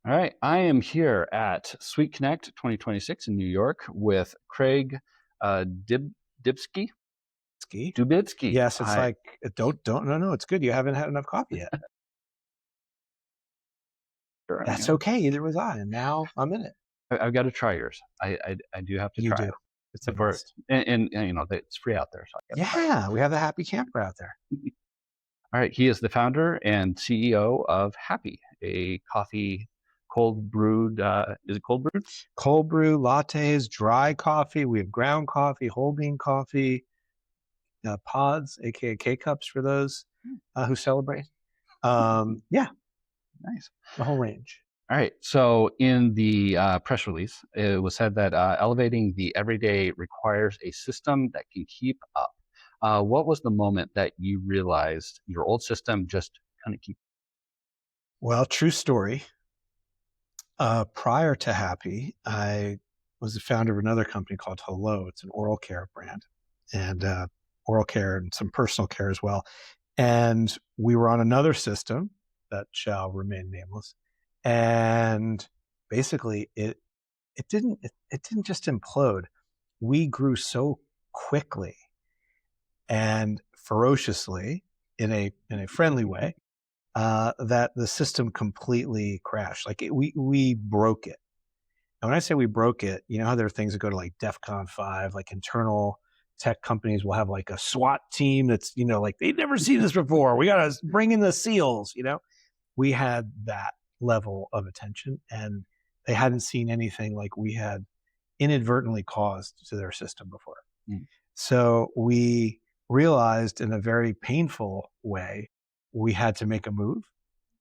All right, I am here at SuiteConnect 2026 in New York with Craig uh, Dib- Dubitsky. Ski? Dubitsky. Yes, it's Hi. like, don't no, it's good. You haven't had enough coffee yet. Sure, That's okay. Either was I, and now I'm in it. I've got to try yours. I do have to You try do. it It's a before, must. and it's free out there, so I got to try Yeah, we have the happy camper out there. it. All right, he is the founder and CEO of Happy, a coffee cold brewed. Is it cold brewed? Cold brew, lattes, dry coffee. We have ground coffee, whole bean coffee, pods, aka K cups for those who celebrate. Yeah, Nice. the whole range. All right. So in the press release, it was said that elevating the everyday requires a system that can keep up. What was the moment that you realized your old system just couldn't keep? Well, true story. Prior to Happy, I was the founder of another company called Hello. It's an oral care brand and oral care and some personal care as well. And we were on another system that shall remain nameless. And basically it didn't just implode. We grew so quickly and ferociously in a friendly way that the system completely crashed. Like we broke it. And when I say we broke it, you know how there are things that go to like DEFCON 5, like internal tech companies will have like a SWAT team that's, like they've never seen this before. We got to bring in the SEALs. We had that level of attention and they hadn't seen anything like we had inadvertently caused to their system before. Mm. So we realized in a very painful way, we had to make a move.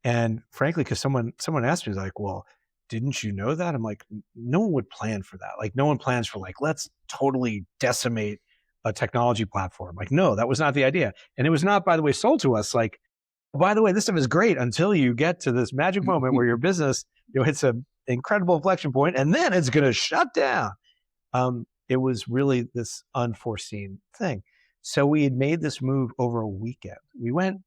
And frankly, because someone asked me, like, well, didn't you know that? I'm like, no one would plan for that. Like, no one plans for like, let's totally decimate a technology platform. Like, no, that was not the idea. And it was not, by the way, sold to us like, by the way, this stuff is great until you get to this magic moment where your business, hits an incredible inflection point, and then it's going to shut down. It was really this unforeseen thing. So we had made this move over a weekend. We went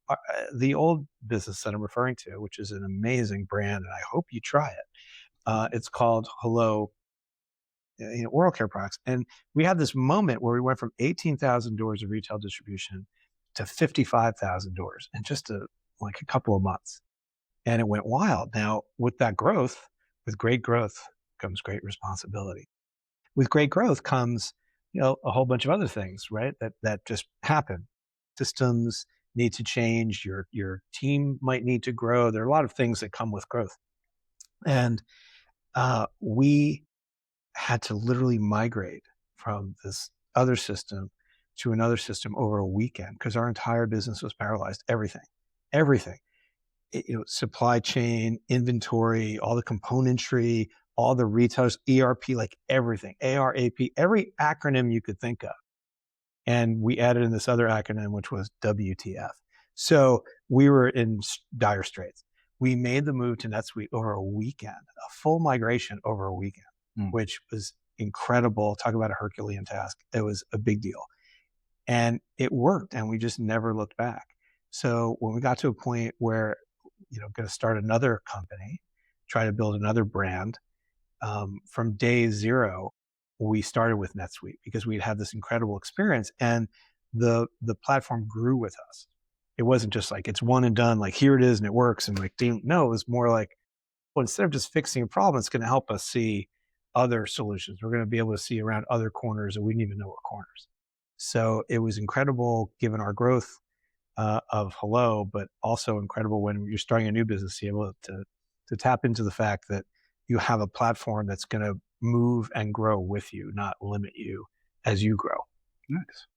the old business that I'm referring to, which is an amazing brand, and I hope you try it. It's called Hello Oral Care Products, and we had this moment where we went from 18,000 doors of retail distribution to 55,000 doors in just like a couple of months, and it went wild. Now, with that growth, with great growth comes great responsibility. With great growth comes, a whole bunch of other things, right? That just happen. Systems need to change. Your team might need to grow. There are a lot of things that come with growth, and we had to literally migrate from this other system to another system over a weekend because our entire business was paralyzed. Everything. Supply chain, inventory, all the componentry, all the retailers, ERP, like everything, ARAP, every acronym you could think of. And we added in this other acronym, which was WTF. So we were in dire straits. We made the move to NetSuite over a weekend, a full migration over a weekend, Mm. which was incredible. Talk about a Herculean task. It was a big deal. And it worked, and we just never looked back. So when we got to a point where, going to start another company, try to build another brand, from day zero, we started with NetSuite because we'd had this incredible experience, and the platform grew with us. It wasn't just like it's one and done, like here it is and it works, and like no, it was more like, well, instead of just fixing a problem, it's going to help us see other solutions. We're going to be able to see around other corners that we didn't even know were corners. So it was incredible given our growth of Hello, but also incredible when you're starting a new business, to be able to tap into the fact that you have a platform that's going to move and grow with you, not limit you as you grow. Nice.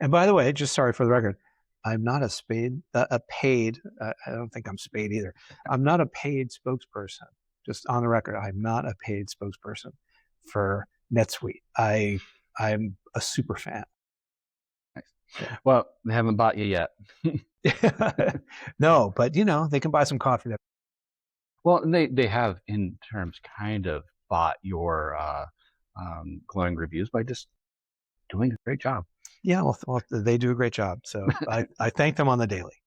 And by the way, just sorry for the record, I'm not a paid. I don't think I'm paid either. I'm not a paid spokesperson. Just on the record, I'm not a paid spokesperson for NetSuite. I'm a super fan. Nice. Yeah. Well, they haven't bought you yet. No, but they can buy some coffee. Well, they have in terms kind of bought your glowing reviews by just doing a great job. Yeah, well, they do a great job. So I thank them on the daily.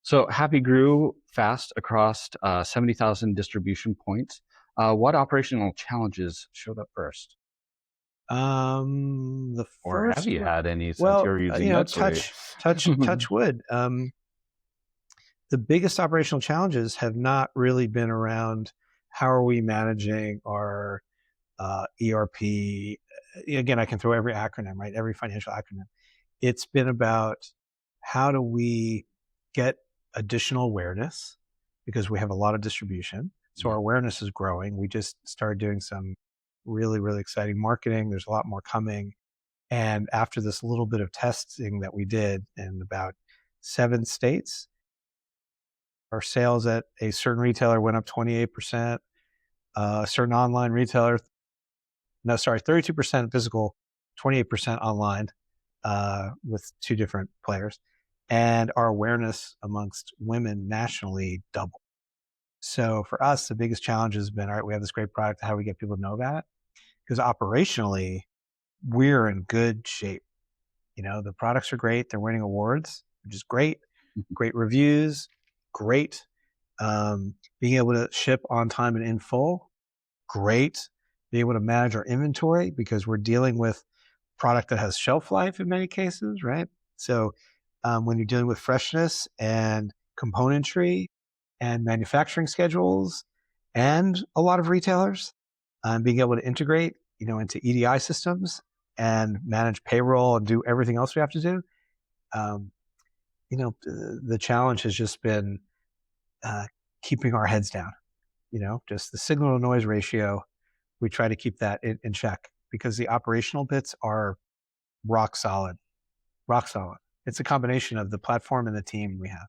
So Happy grew fast across 70,000 distribution points. What operational challenges showed up first? The Or have first you one, had any since well, you're using NetSuite? touch wood. The biggest operational challenges have not really been around how are we managing our ERP. Again, I can throw every acronym, right? Every financial acronym. It's been about how do we get additional awareness because we have a lot of distribution. So Mhm. our awareness is growing. We just started doing some really, really exciting marketing. There's a lot more coming. And after this little bit of testing that we did in about 7 states, our sales at a certain retailer went up 28%. A certain online retailer, no, sorry, 32% physical, 28% online, with two different players. And our awareness amongst women nationally doubled. So for us, the biggest challenge has been, all right, we have this great product. How do we get people to know about it? Because operationally, we're in good shape. The products are great. They're winning awards, which is great. Great reviews, great. Being able to ship on time and in full, great. Being able to manage our inventory because we're dealing with product that has shelf life in many cases, right? So when you're dealing with freshness and componentry and manufacturing schedules and a lot of retailers, being able to integrate, into EDI systems and manage payroll and do everything else we have to do, um, the challenge has just been uh, keeping our heads down. Just the signal to noise ratio. We try to keep that in check because the operational bits are rock solid. Rock solid. It's a combination of the platform and the team we have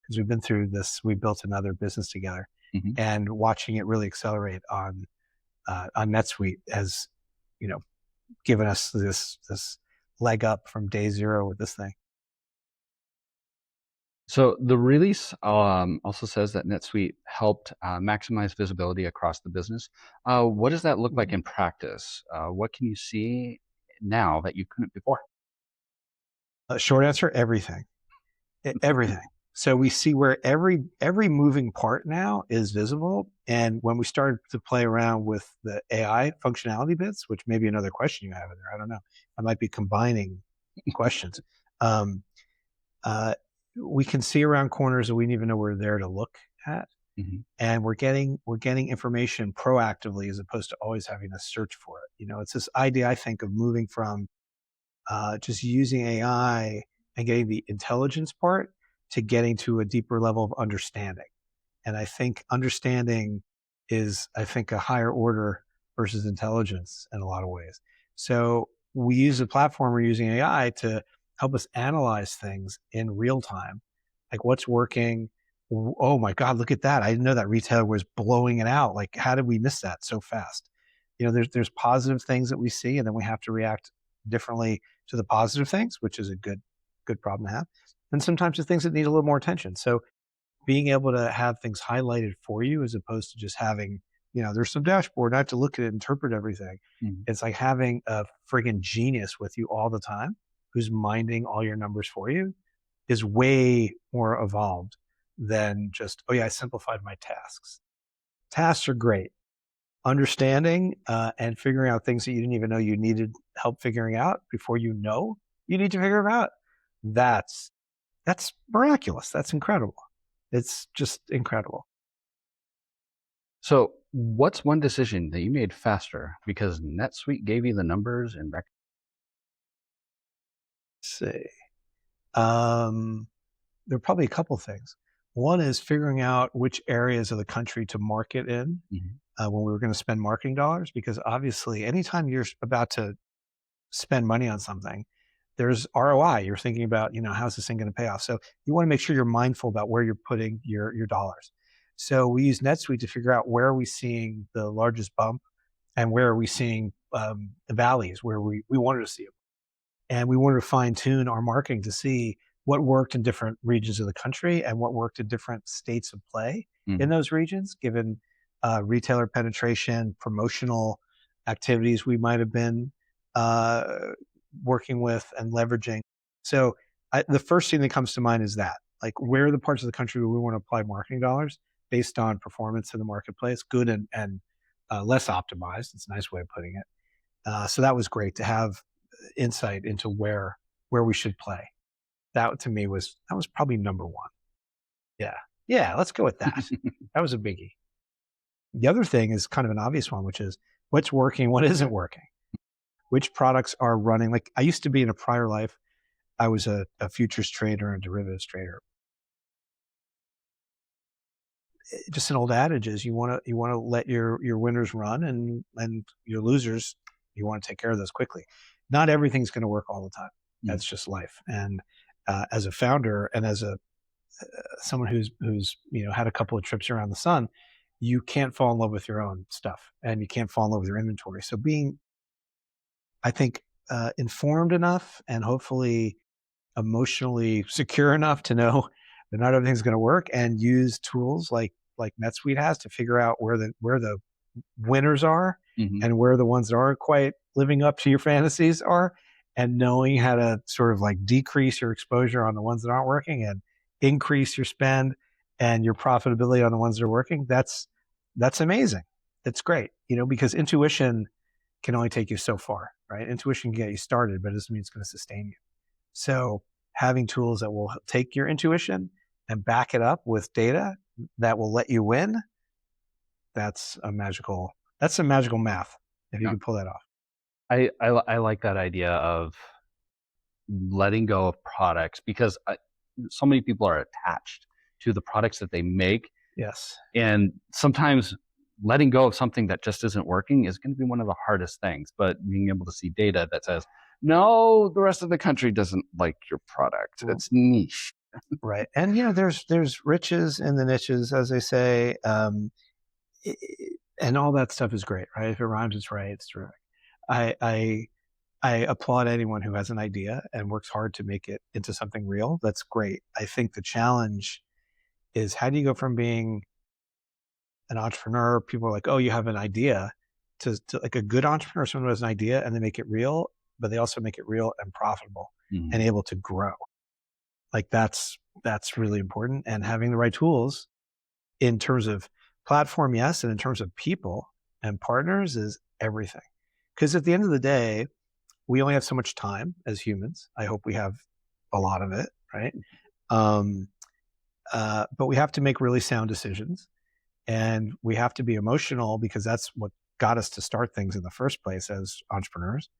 because we've been through this. We built another business together, Mhm. and watching it really accelerate on NetSuite has, you know, given us this leg up from day zero with this thing. So the release also says that NetSuite helped maximize visibility across the business. What does that look like Mhm. in practice? What can you see now that you couldn't before? Short answer: everything. Everything. So we see where every moving part now is visible. And when we started to play around with the AI functionality bits, which may be another question you have in there, I don't know. I might be combining questions. Um, uh, we can see around corners that we didn't even know we're there to look at, Mhm. and we're getting information proactively as opposed to always having to search for it. It's this idea I think of moving from just using AI and getting the intelligence part to getting to a deeper level of understanding. And I think understanding is, I think, a higher order versus intelligence in a lot of ways. So we use the platform, we're using AI to help us analyze things in real time. Like what's working. Oh my God, look at that. I didn't know that retailer was blowing it out. Like, how did we miss that so fast? There's positive things that we see, and then we have to react differently to the positive things, which is a good problem to have. And sometimes the things that need a little more attention. So being able to have things highlighted for you as opposed to just having, there's some dashboard, not to look at it, interpret everything. Mhm. It's like having a friggin' genius with you all the time who's minding all your numbers for you is way more evolved than just, oh yeah, I simplified my tasks. Tasks are great. Understanding and figuring out things that you didn't even know you needed help figuring out before you need to figure them out. That's that's miraculous. That's incredible. It's just incredible. So what's one decision that you made faster because NetSuite gave you the numbers and Let's see. Um, there are probably a couple things. One is figuring out which areas of the country to market in Mhm. when we were going to spend marketing dollars, because obviously, anytime you're about to spend money on something, there's ROI. You're thinking about, how's this thing going to pay off? So you want to make sure you're mindful about where you're putting your dollars. So we use NetSuite to figure out where are we seeing the largest bump and where are we seeing the valleys where we wanted to see it. And we wanted to fine tune our marketing to see what worked in different regions of the country and what worked in different states of play in Mhm. those regions, given retailer penetration, promotional activities we might have been uh, working with and leveraging. So the first thing that comes to mind is that. like where are the parts of the country where we want to apply marketing dollars based on performance in the marketplace, good and less optimized. It's a nice way of putting it. So that was great to have insight into where we should play. That to me was probably number one. Yeah, yeah, let's go with that. That was a biggie. The other thing is kind of an obvious one, which is what's working, what isn't working, which products are running. Like I used to be in a prior life, I was a futures trader and derivatives trader. Just an old adage is you want to let your winners run and your losers, you want to take care of those quickly. Not everything's going to work all the time. That's just life. And as a founder and as a someone who's had a couple of trips around the sun, you can't fall in love with your own stuff and you can't fall in love with your inventory. So being, I think, informed enough and hopefully emotionally secure enough to know that not everything's going to work, and use tools like NetSuite has to figure out where the winners are and where the ones that aren't quite living up to your fantasies are, and knowing how to sort of like decrease your exposure on the ones that aren't working and increase your spend and your profitability on the ones that are working. That's amazing. That's great, because intuition can only take you so far, right? Intuition can get you started, but it doesn't mean it's going to sustain you. So having tools that will take your intuition and back it up with data that will let you win, that's some magical math, if you can pull that off. I like that idea of letting go of products, because so many people are attached to the products that they make. Yes. And sometimes letting go of something that just isn't working is going to be one of the hardest things. But being able to see data that says, no, the rest of the country doesn't like your product. It's niche. Right. And, there's riches in the niches, as they say. And all that stuff is great, right? If it rhymes, it's right. It's terrific. I applaud anyone who has an idea and works hard to make it into something real. That's great. I think the challenge is, how do you go from being an entrepreneur, people are like, oh, you have an idea, to like a good entrepreneur, someone who has an idea and they make it real, but they also make it real and profitable and able to grow. Like that's really important. And having the right tools in terms of platform, yes, and in terms of people and partners is everything. Because at the end of the day, we only have so much time as humans. I hope we have a lot of it, right? But we have to make really sound decisions, and we have to be emotional, because that's what got us to start things in the first place as entrepreneurs.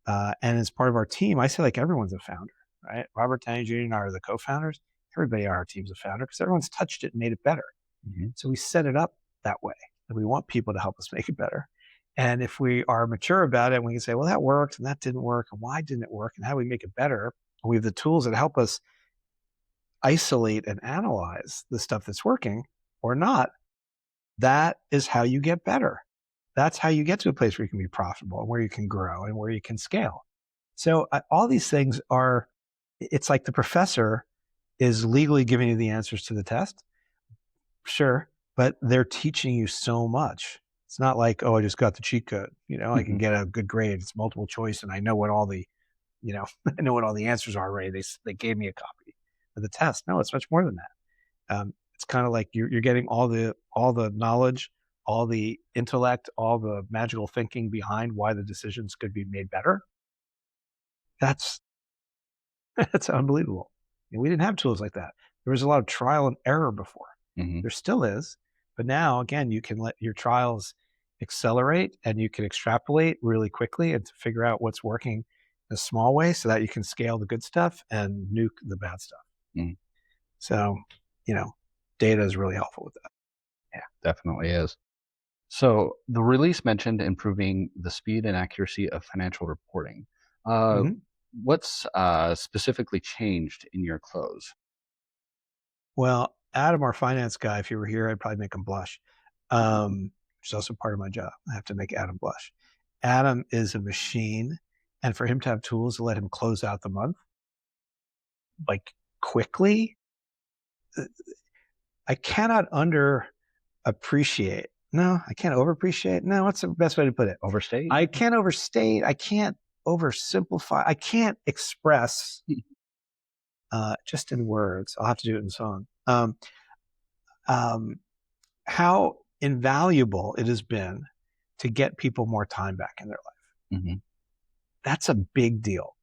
And as part of our team, I say like everyone's a founder, right? Robert Downey Jr. and I are the co-founders. Everybody on our team's a founder because everyone's touched it and made it better. So we set it up that way, and we want people to help us make it better. And if we are mature about it, we can say, well, that worked and that didn't work, and why didn't it work, and how do we make it better? And we have the tools that help us isolate and analyze the stuff that's working or not. That is how you get better. That's how you get to a place where you can be profitable and where you can grow and where you can scale. So all these things are, it's like the professor is legally giving you the answers to the test. Sure. But they're teaching you so much. It's not like, oh, I just got the cheat code. I can get a good grade. It's multiple choice, and I know what all the, I know what all the answers are already. They gave me a copy of the test. No, it's much more than that. It's kind of like you're getting all the knowledge, all the intellect, all the magical thinking behind why the decisions could be made better. That's unbelievable. And we didn't have tools like that. There was a lot of trial and error before. There still is. But now, again, you can let your trials accelerate, and you can extrapolate really quickly and to figure out what's working in a small way so that you can scale the good stuff and nuke the bad stuff. So, data is really helpful with that. Yeah, definitely is. So the release mentioned improving the speed and accuracy of financial reporting. What's specifically changed in your close? Well, Adam, our finance guy, if he were here, I'd probably make him blush, which is also part of my job. I have to make Adam blush. Adam is a machine, and for him to have tools to let him close out the month, like quickly, I cannot underappreciate. No, I can't overappreciate. No, what's the best way to put it? Overstate? I can't overstate. I can't oversimplify. I can't express just in words. I'll have to do it in song. Um, how invaluable it has been to get people more time back in their life. Hmm. That's a big deal.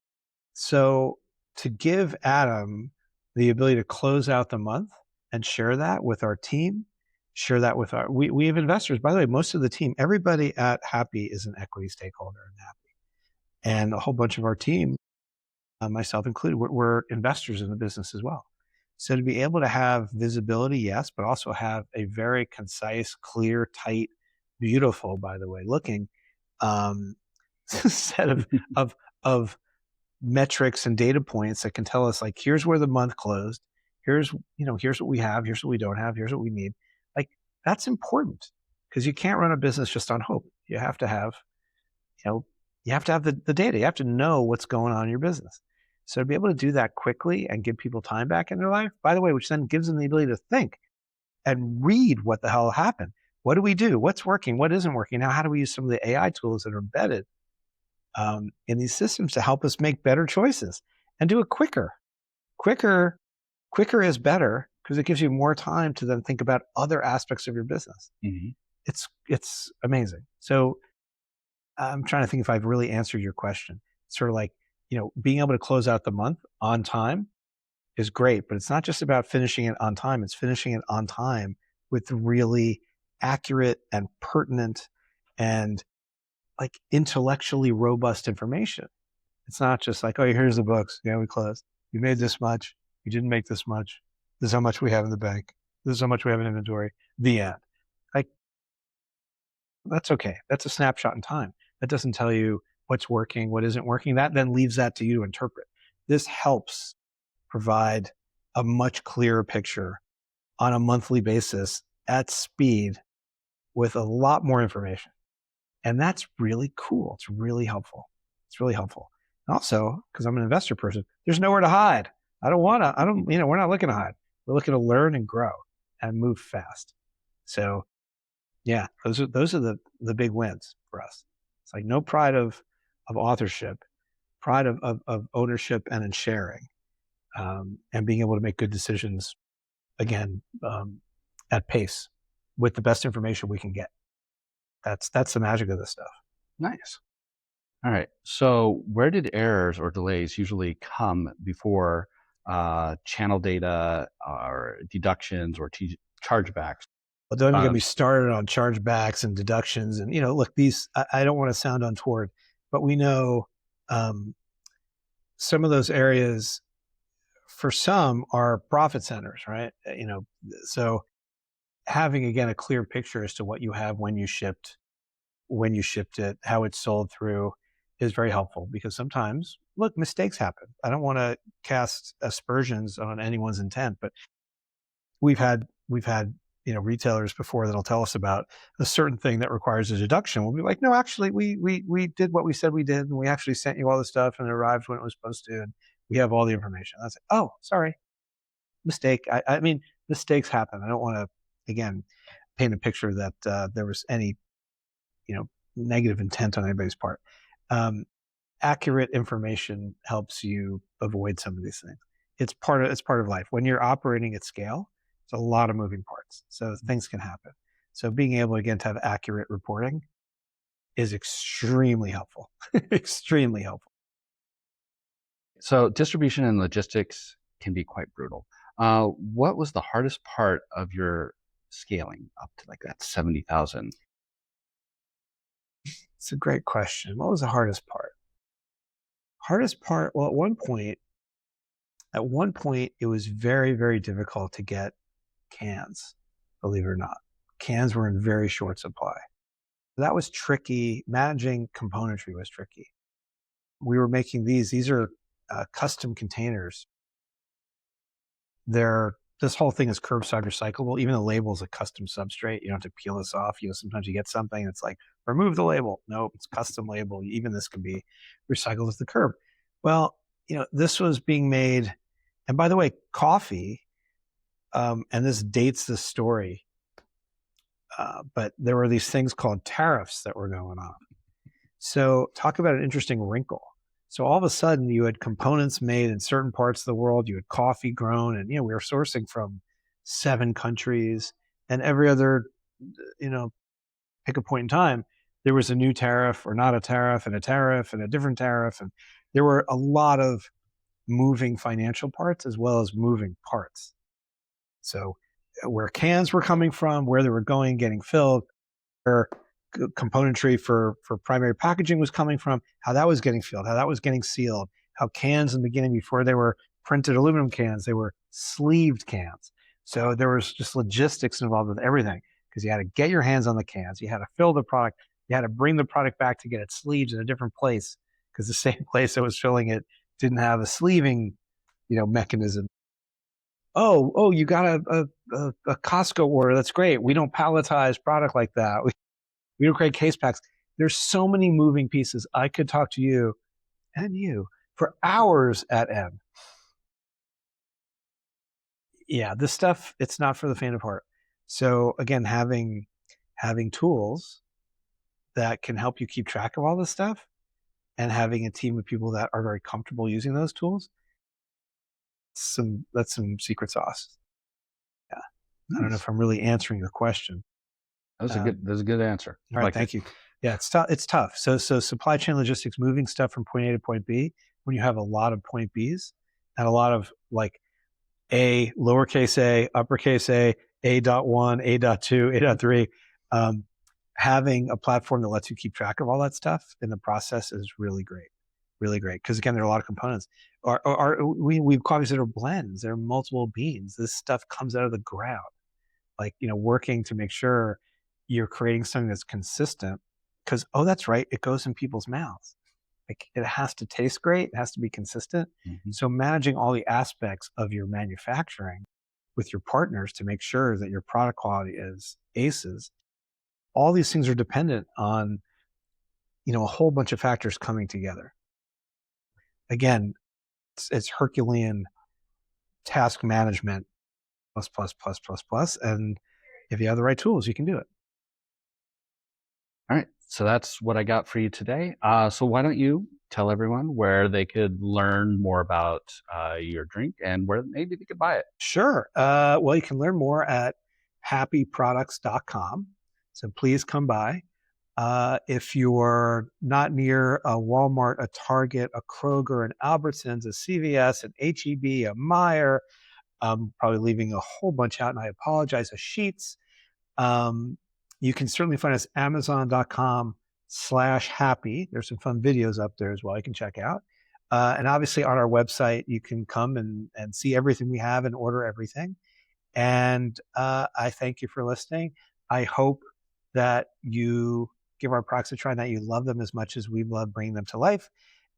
So to give Adam the ability to close out the month and share that with our team, share that with we have investors. By the way, most of the team, everybody at Happy is an equity stakeholder in Happy. And a whole bunch of our team, myself included, we're investors in the business as well. So to be able to have visibility, yes, but also have a very concise, clear, tight, beautiful, by the way, looking um, set of metrics and data points that can tell us like, here's where the month closed. Here's here's what we have. Here's what we don't have. Here's what we need. Like that's important because you can't run a business just on hope. You have to have you have to have the data. You have to know what's going on in your business. So to be able to do that quickly and give people time back in their life, by the way, which then gives them the ability to think and read what the hell happened. What do we do? What's working? What isn't working? Now, how do we use some of the AI tools that are embedded in these systems to help us make better choices and do it quicker? Quicker is better because it gives you more time to then think about other aspects of your business. Hmm. It's amazing. So I'm trying to think if I've really answered your question. It's sort of like, being able to close out the month on time is great, but it's not just about finishing it on time. It's finishing it on time with really accurate and pertinent and like intellectually robust information. It's not just like, oh, here's the books. Yeah, we closed. You made this much. You didn't make this much. This is how much we have in the bank. This is how much we have in inventory. The end. Like, that's okay. That's a snapshot in time. That doesn't tell you what's working, what isn't working. That then leaves that to you to interpret. This helps provide a much clearer picture on a monthly basis at speed with a lot more information. And that's really cool. It's really helpful. It's really helpful. And also, because I'm an investor person, there's nowhere to hide. We're not looking to hide. We're looking to learn and grow and move fast. So yeah, those are the big wins for us. It's like no pride of authorship, pride of ownership and in sharing, and being able to make good decisions again at pace with the best information we can get. That's the magic of this stuff. Nice. All right. So, where did errors or delays usually come before channel data or deductions or chargebacks? Well, don't even get Uh, me started on chargebacks and deductions. And look, these I don't want to sound untoward, but we know some of those areas for some are profit centers, right? So having again a clear picture as to what you have when you shipped it, how it's sold through is very helpful because sometimes, look, mistakes happen. I don't want to cast aspersions on anyone's intent, but we've had retailers before that'll tell us about a certain thing that requires a deduction. We'll be like, no, actually, we did what we said we did, and we actually sent you all the stuff, and it arrived when it was supposed to, and we have all the information. I was like, oh, sorry, mistake. I mean, mistakes happen. I don't want to again paint a picture that there was any negative intent on anybody's part. Accurate information helps you avoid some of these things. It's part of life. When you're operating at scale, it's a lot of moving parts, so things can happen. So being able again to have accurate reporting is extremely helpful. Extremely helpful. so, distribution and logistics can be quite brutal. What was the hardest part of your scaling up to like that 70,000? It's a great question. What was the hardest part? Hardest part, well, at one point, it was very, very difficult to get cans, believe it or not. Cans were in very short supply. That was tricky. Managing componentry was tricky. We were making these are custom containers. This whole thing is curbside recyclable. Even the label is a custom substrate. You don't have to peel this off. Sometimes you get something, it's like, remove the label. Nope, it's custom label. Even this can be recycled as the curb. Well, this was being made, and by the way, coffee, and this dates the story, but there were these things called tariffs that were going on. So talk about an interesting wrinkle. So all of a sudden you had components made in certain parts of the world, you had coffee grown, and we were sourcing from 7 countries, and every other, you know, pick a point in time, there was a new tariff or not a tariff and a different tariff. And there were a lot of moving financial parts as well as moving parts. So where cans were coming from, where they were going, getting filled, where componentry for primary packaging was coming from, how that was getting filled, how that was getting sealed, how cans in the beginning, before they were printed aluminum cans, they were sleeved cans. So there was just logistics involved with everything, because you had to get your hands on the cans, you had to fill the product, you had to bring the product back to get it sleeved in a different place, because the same place that was filling it didn't have a sleeving, mechanism. Oh, you got a Costco order. That's great. We don't palletize product like that. We don't create case packs. There's so many moving pieces. I could talk to you and you for hours at end. Yeah, this stuff, it's not for the faint of heart. So again, having tools that can help you keep track of all this stuff, and having a team of people that are very comfortable using those tools, that's some secret sauce. Yeah. I don't know Nice. if I'm really answering your question. That was a good answer. All right, Like it. thank you. Yeah, it's tough. It's tough. So supply chain logistics, moving stuff from point A to point B, when you have a lot of point Bs and a lot of like A, lowercase a, uppercase A dot one, A dot two, A dot three, having a platform that lets you keep track of all that stuff in the process is really great. Really great. Because again, there are a lot of components. We've considered blends. There are multiple beans. This stuff comes out of the ground. Like, working to make sure you're creating something that's consistent, because, oh, that's right, it goes in people's mouths. Like, it has to taste great, it has to be consistent. Mhm. So managing all the aspects of your manufacturing with your partners to make sure that your product quality is aces, all these things are dependent on, a whole bunch of factors coming together. Again, it's Herculean task management, plus, plus, plus, plus, plus. And if you have the right tools, you can do it. All right. So that's what I got for you today. So why don't you tell everyone where they could learn more about your drink and where maybe they could buy it? Sure. Well, you can learn more at happyproducts.com. So please come by. If you're not near a Walmart, a Target, a Kroger, an Albertsons, a CVS, an HEB, a Meijer, I'm probably leaving a whole bunch out, and I apologize, a Sheets. You can certainly find us amazon.com/happy. There's some fun videos up there as well you can check out. And obviously on our website, you can come and see everything we have and order everything. And I thank you for listening. I hope that you give our products a try and that you love them as much as we love bringing them to life.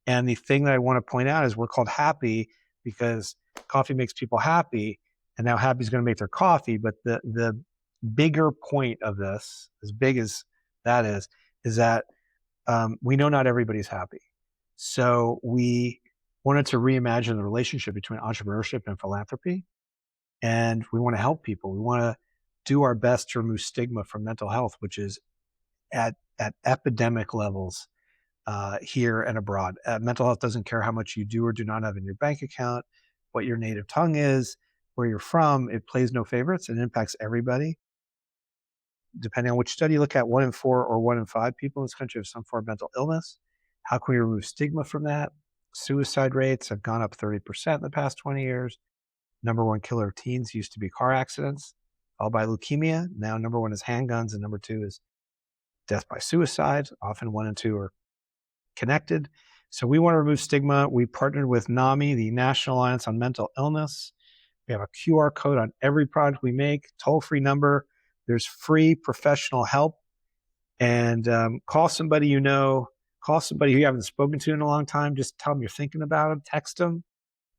And the thing that I want to point out is we're called Happy because coffee makes people happy. And now Happy is going to make their coffee. But the bigger point of this, as big as that is that we know not everybody's happy. So we wanted to reimagine the relationship between entrepreneurship and philanthropy. And we want to help people. We want to do our best to remove stigma from mental health, which is at epidemic levels here and abroad. Mental health doesn't care how much you do or do not have in your bank account, what your native tongue is, where you're from. It plays no favorites and impacts everybody. Depending on which study you look at, 1 in 4 or 1 in 5 people in this country have some form of mental illness. How can we remove stigma from that? Suicide rates have gone up 30% in the past 20 years. Number one killer of teens used to be car accidents, followed by leukemia. Now number one is handguns, and number two is death by suicide. Often 1 and 2 are connected. So we want to remove stigma. We partnered with NAMI, the National Alliance on Mental Illness. We have a QR code on every product we make, toll-free number. There's free professional help. And call somebody you know, call somebody who you haven't spoken to in a long time. Just tell them you're thinking about them, text them,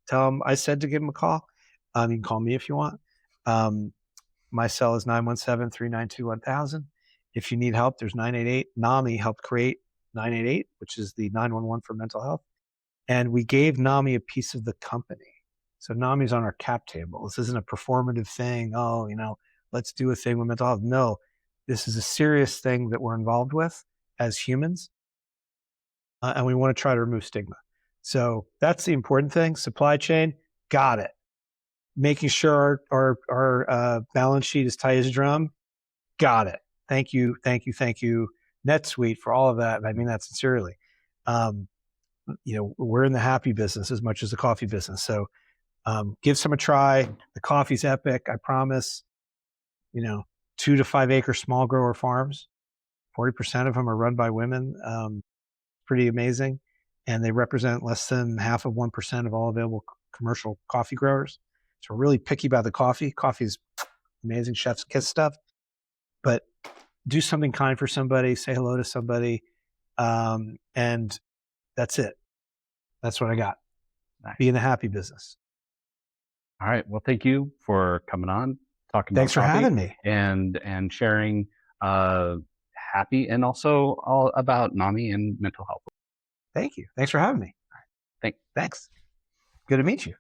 tell them I said to give them a call. You can call me if you want. My cell is 917-392-1000. If you need help, there's 988. NAMI helped create 988, which is the 911 for mental health. And we gave NAMI a piece of the company. So NAMI's on our cap table. This isn't a performative thing. Oh, let's do a thing with mental health. No, this is a serious thing that we're involved with as humans. And we want to try to remove stigma. So that's the important thing. Supply chain, got it. Making sure our balance sheet is tight as a drum, got it. Thank you, thank you, thank you, NetSuite, for all of that. And I mean that sincerely. We're in the happy business as much as the coffee business. So give some a try. The coffee's epic, I promise. 2 to 5 acre small grower farms. 40% of them are run by women. Pretty amazing. And they represent less than half of 1% of all available commercial coffee growers. So we're really picky about the coffee. Coffee is amazing, chef's kiss stuff. But do something kind for somebody, say hello to somebody, and that's it. That's what I got. Nice. Be in the happy business. All right. Well, thank you for coming on, talking Thanks about for coffee having me. and sharing happy and also all about NAMI and mental health. Thank you. Thanks for having me. Thanks. Thanks. Good to meet you.